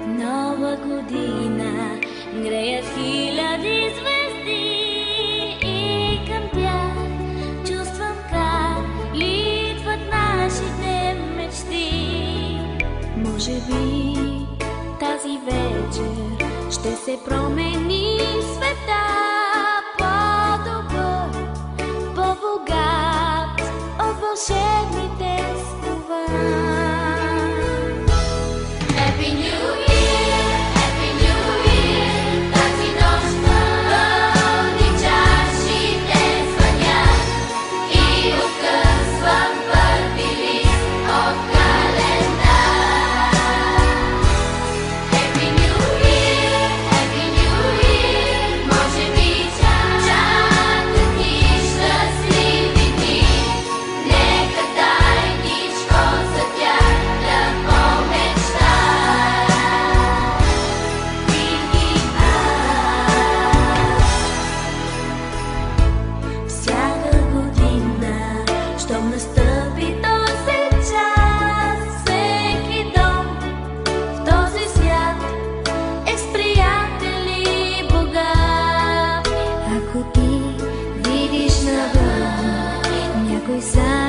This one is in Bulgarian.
Нова година, греят хиляди звезди и към тях чувствам как литват нашите мечти. Може би тази вечер ще се промени света по-добър, по-богат от вълшебните слова. Happy New Year, Happy New Year, тази нощ пълни чашите звънят и откъсвам първи лист от календар. Happy New Year, Happy New Year, може би чакат ни щастливи дни. Нека тайничко за тях да помечтая. Всяка година, щом настъпи този час, всеки дом в този свят е с приятели богат. Ако ти видиш навън някой сам